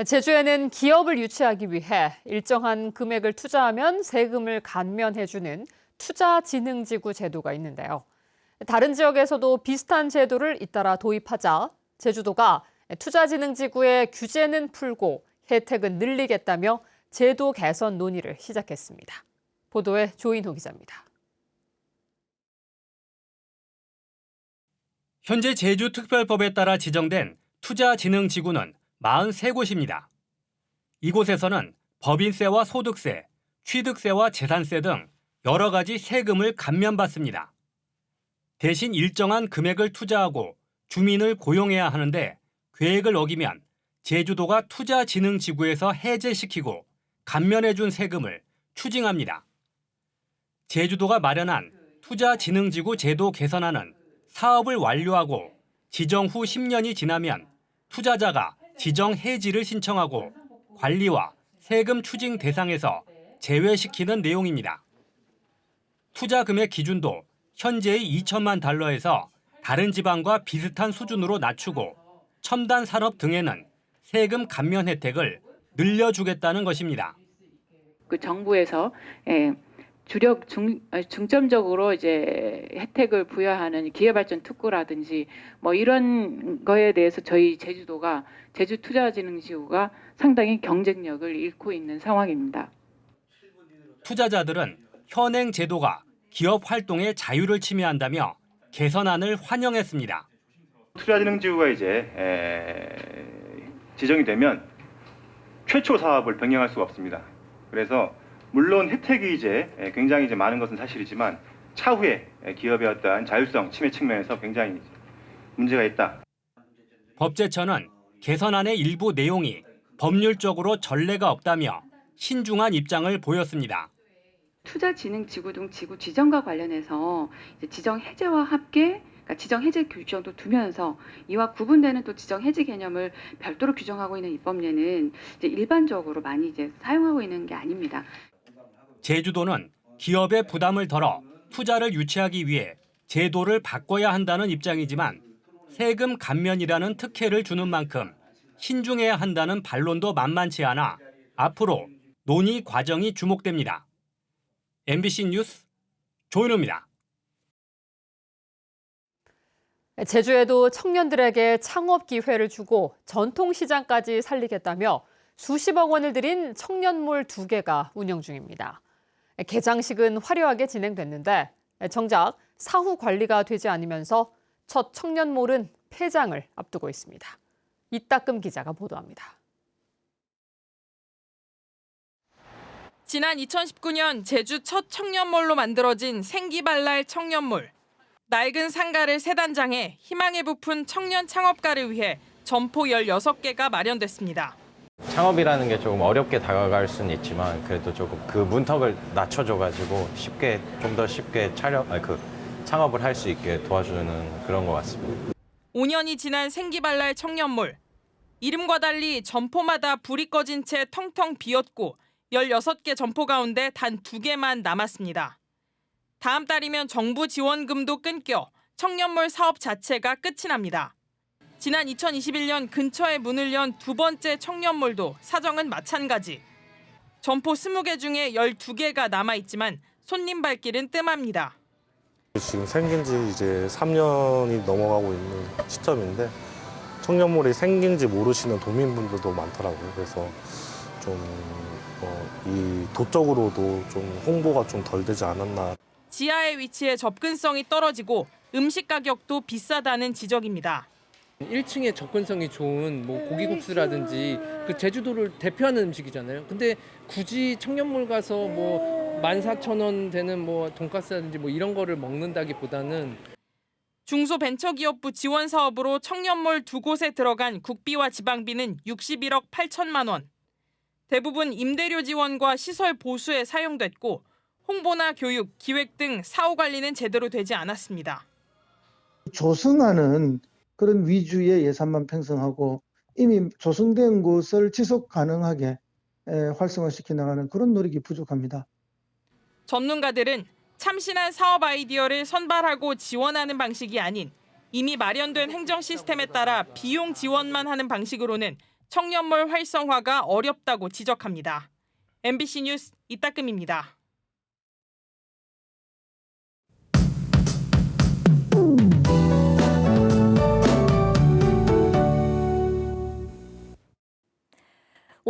제주에는 기업을 유치하기 위해 일정한 금액을 투자하면 세금을 감면해주는 투자진흥지구 제도가 있는데요. 다른 지역에서도 비슷한 제도를 잇따라 도입하자 제주도가 투자진흥지구의 규제는 풀고 혜택은 늘리겠다며 제도 개선 논의를 시작했습니다. 보도에 조인호 기자입니다. 현재 제주특별법에 따라 지정된 투자진흥지구는 43곳입니다. 이곳에서는 법인세와 소득세, 취득세와 재산세 등 여러 가지 세금을 감면받습니다. 대신 일정한 금액을 투자하고 주민을 고용해야 하는데 계획을 어기면 제주도가 투자진흥지구에서 해제시키고 감면해준 세금을 추징합니다. 제주도가 마련한 투자진흥지구 제도 개선안은 사업을 완료하고 지정 후 10년이 지나면 투자자가 지정 해지를 신청하고 관리와 세금 추징 대상에서 제외시키는 내용입니다. 투자 금액 기준도 현재의 2천만 달러에서 다른 지방과 비슷한 수준으로 낮추고 첨단 산업 등에는 세금 감면 혜택을 늘려주겠다는 것입니다. 그 정부에서 중점적으로 이제 혜택을 부여하는 기회발전 특구라든지 뭐 이런 거에 대해서 저희 제주도가 제주투자진흥지구가 상당히 경쟁력을 잃고 있는 상황입니다. 투자자들은 현행 제도가 기업 활동의 자유를 침해한다며 개선안을 환영했습니다. 투자진흥지구가 이제 지정이 되면 최초 사업을 변경할 수가 없습니다. 그래서 물론 혜택이 이제 굉장히 많은 것은 사실이지만 차후에 기업의 어떤 자율성 침해 측면에서 굉장히 문제가 있다. 법제처는 개선안의 일부 내용이 법률적으로 전례가 없다며 신중한 입장을 보였습니다. 투자진흥지구 등 지구 지정과 관련해서 이제 지정 해제와 합계, 그러니까 지정 해제 규정도 두면서 이와 구분되는 또 지정 해지 개념을 별도로 규정하고 있는 입법례는 이제 일반적으로 많이 이제 사용하고 있는 게 아닙니다. 제주도는 기업의 부담을 덜어 투자를 유치하기 위해 제도를 바꿔야 한다는 입장이지만 세금 감면이라는 특혜를 주는 만큼 신중해야 한다는 반론도 만만치 않아 앞으로 논의 과정이 주목됩니다. MBC 뉴스 조인호입니다. 제주에도 청년들에게 창업 기회를 주고 전통시장까지 살리겠다며 수십억 원을 들인 청년몰 2개가 운영 중입니다. 개장식은 화려하게 진행됐는데 정작 사후 관리가 되지 않으면서 첫 청년몰은 폐장을 앞두고 있습니다. 이따금 기자가 보도합니다. 지난 2019년 제주 첫 청년몰로 만들어진 생기발랄 청년몰. 낡은 상가를 세 단장해 희망에 부푼 청년 창업가를 위해 점포 16개가 마련됐습니다. 창업이라는 게 조금 어렵게 다가갈 수는 있지만 그래도 조금 그 문턱을 낮춰줘가지고 좀 더 쉽게 창업을 할 수 있게 도와주는 그런 것 같습니다. 5년이 지난 생기발랄 청년몰. 이름과 달리 점포마다 불이 꺼진 채 텅텅 비었고 16개 점포 가운데 단 2개만 남았습니다. 다음 달이면 정부 지원금도 끊겨 청년몰 사업 자체가 끝이 납니다. 지난 2021년 근처에 문을 연 두 번째 청년몰도 사정은 마찬가지. 점포 20개 중에 12개가 남아있지만 손님 발길은 뜸합니다. 지금 생긴 지 이제 3년이 넘어가고 있는 시점인데 청년몰이 생긴지 모르시는 도민분들도 많더라고요. 그래서 좀 이 도적으로도 좀 홍보가 좀 덜 되지 않았나. 지하에 위치해 접근성이 떨어지고 음식 가격도 비싸다는 지적입니다. 1층에 접근성이 좋은 고기국수라든지 그 제주도를 대표하는 음식이잖아요. 근데 굳이 청년몰 가서 14,000원 되는 돈가스라든지 이런 거를 먹는다기보다는 중소벤처기업부 지원 사업으로 청년몰 2곳에 들어간 국비와 지방비는 61억 8천만 원. 대부분 임대료 지원과 시설 보수에 사용됐고 홍보나 교육, 기획 등 사후 관리는 제대로 되지 않았습니다. 조성하는 그런 위주의 예산만 편성하고 이미 조성된 곳을 지속 가능하게 활성화시켜 나가는 그런 노력이 부족합니다. 전문가들은 참신한 사업 아이디어를 선발하고 지원하는 방식이 아닌 이미 마련된 행정 시스템에 따라 비용 지원만 하는 방식으로는 청년몰 활성화가 어렵다고 지적합니다. MBC 뉴스 이따금입니다.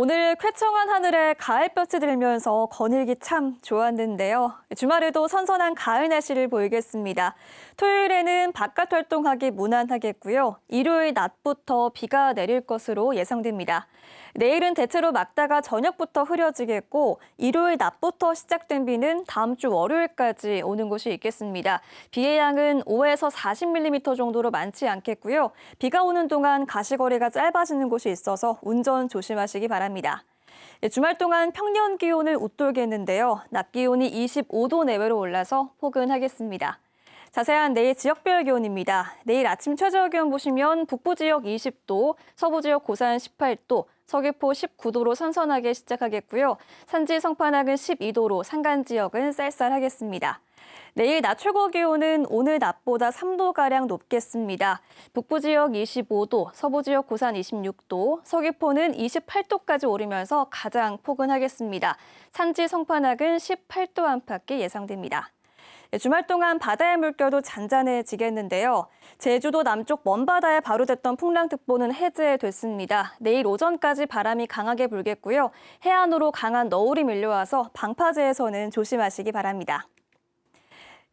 오늘 쾌청한 하늘에 가을볕이 들면서 거닐기 참 좋았는데요. 주말에도 선선한 가을 날씨를 보이겠습니다. 토요일에는 바깥 활동하기 무난하겠고요. 일요일 낮부터 비가 내릴 것으로 예상됩니다. 내일은 대체로 막다가 저녁부터 흐려지겠고 일요일 낮부터 시작된 비는 다음 주 월요일까지 오는 곳이 있겠습니다. 비의 양은 5에서 40mm 정도로 많지 않겠고요. 비가 오는 동안 가시거리가 짧아지는 곳이 있어서 운전 조심하시기 바랍니다. 주말 동안 평년 기온을 웃돌겠는데요. 낮 기온이 25도 내외로 올라서 포근하겠습니다. 자세한 내일 지역별 기온입니다. 내일 아침 최저 기온 보시면 북부 지역 20도, 서부 지역 고산 18도, 서귀포 19도로 선선하게 시작하겠고요. 산지 성판악은 12도로 산간 지역은 쌀쌀하겠습니다. 내일 낮 최고 기온은 오늘 낮보다 3도가량 높겠습니다. 북부 지역 25도, 서부 지역 고산 26도, 서귀포는 28도까지 오르면서 가장 포근하겠습니다. 산지 성판악은 18도 안팎이 예상됩니다. 주말 동안 바다의 물결도 잔잔해지겠는데요. 제주도 남쪽 먼바다에 발효됐던 풍랑특보는 해제됐습니다. 내일 오전까지 바람이 강하게 불겠고요. 해안으로 강한 너울이 밀려와서 방파제에서는 조심하시기 바랍니다.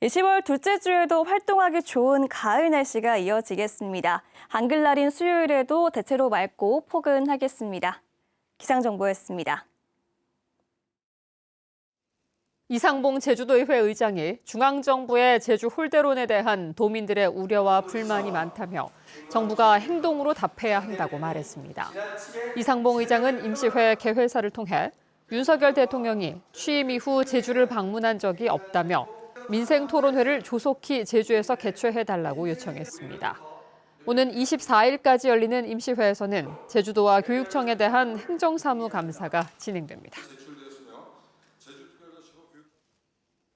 10월 둘째 주에도 활동하기 좋은 가을 날씨가 이어지겠습니다. 한글날인 수요일에도 대체로 맑고 포근하겠습니다. 기상정보였습니다. 이상봉 제주도의회 의장이 중앙정부의 제주 홀대론에 대한 도민들의 우려와 불만이 많다며 정부가 행동으로 답해야 한다고 말했습니다. 이상봉 의장은 임시회 개회사를 통해 윤석열 대통령이 취임 이후 제주를 방문한 적이 없다며 민생토론회를 조속히 제주에서 개최해달라고 요청했습니다. 오는 24일까지 열리는 임시회에서는 제주도와 교육청에 대한 행정사무감사가 진행됩니다.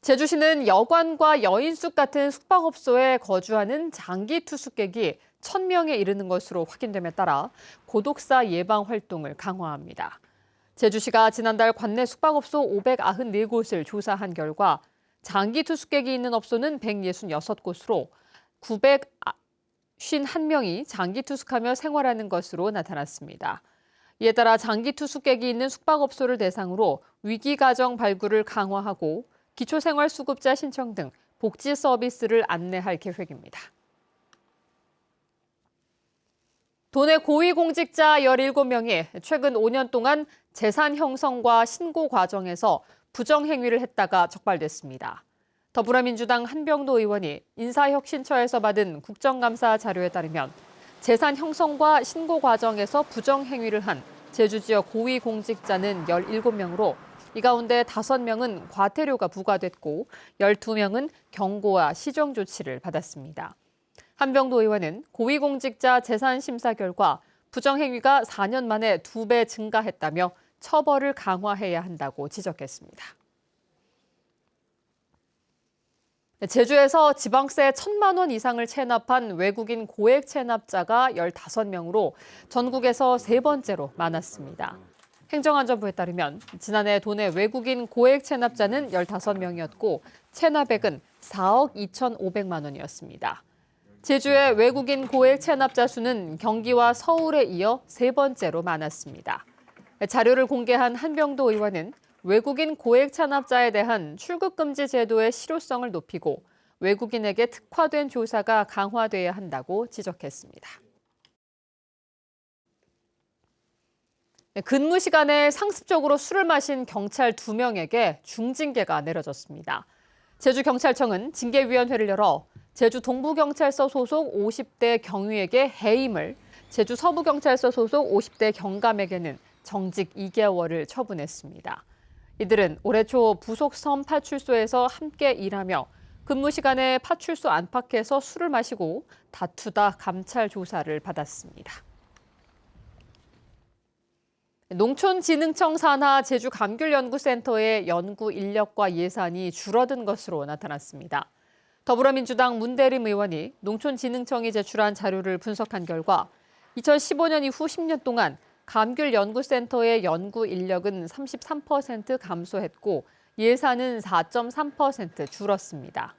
제주시는 여관과 여인숙 같은 숙박업소에 거주하는 장기 투숙객이 1,000명에 이르는 것으로 확인됨에 따라 고독사 예방 활동을 강화합니다. 제주시가 지난달 관내 숙박업소 594곳을 조사한 결과 장기 투숙객이 있는 업소는 166곳으로 951명이 장기 투숙하며 생활하는 것으로 나타났습니다. 이에 따라 장기 투숙객이 있는 숙박업소를 대상으로 위기가정 발굴을 강화하고 기초생활수급자 신청 등 복지 서비스를 안내할 계획입니다. 도내 고위공직자 17명이 최근 5년 동안 재산 형성과 신고 과정에서 부정행위를 했다가 적발됐습니다. 더불어민주당 한병도 의원이 인사혁신처에서 받은 국정감사 자료에 따르면 재산 형성과 신고 과정에서 부정행위를 한 제주 지역 고위공직자는 17명으로 이 가운데 5명은 과태료가 부과됐고 12명은 경고와 시정 조치를 받았습니다. 한병도 의원은 고위공직자 재산 심사 결과 부정행위가 4년 만에 2배 증가했다며 처벌을 강화해야 한다고 지적했습니다. 제주에서 지방세 1,000만 원 이상을 체납한 외국인 고액 체납자가 15명으로 전국에서 3번째로 많았습니다. 행정안전부에 따르면 지난해 도내 외국인 고액 체납자는 15명이었고 체납액은 4억 2,500만 원이었습니다. 제주의 외국인 고액 체납자 수는 경기와 서울에 이어 3번째로 많았습니다. 자료를 공개한 한병도 의원은 외국인 고액 체납자에 대한 출국금지 제도의 실효성을 높이고 외국인에게 특화된 조사가 강화돼야 한다고 지적했습니다. 근무 시간에 상습적으로 술을 마신 경찰 2명에게 중징계가 내려졌습니다. 제주경찰청은 징계위원회를 열어 제주 동부경찰서 소속 50대 경위에게 해임을, 제주 서부경찰서 소속 50대 경감에게는 정직 2개월을 처분했습니다. 이들은 올해 초 부속 섬 파출소에서 함께 일하며 근무 시간에 파출소 안팎에서 술을 마시고 다투다 감찰 조사를 받았습니다. 농촌진흥청 산하 제주감귤연구센터의 연구 인력과 예산이 줄어든 것으로 나타났습니다. 더불어민주당 문대림 의원이 농촌진흥청이 제출한 자료를 분석한 결과 2015년 이후 10년 동안 감귤 연구센터의 연구 인력은 33% 감소했고 예산은 4.3% 줄었습니다.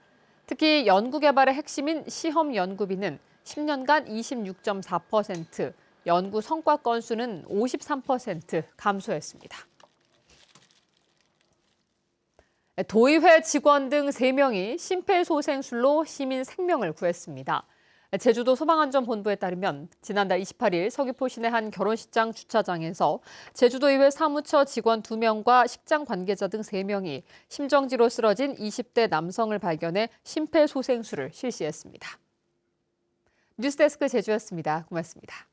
특히 연구개발의 핵심인 시험 연구비는 10년간 26.4%, 연구 성과 건수는 53% 감소했습니다. 도의회 직원 등 3명이 심폐소생술로 시민 생명을 구했습니다. 제주도 소방안전본부에 따르면 지난달 28일 서귀포 시내 한 결혼식장 주차장에서 제주도의회 사무처 직원 2명과 식장 관계자 등 3명이 심정지로 쓰러진 20대 남성을 발견해 심폐소생술을 실시했습니다. 뉴스데스크 제주였습니다. 고맙습니다.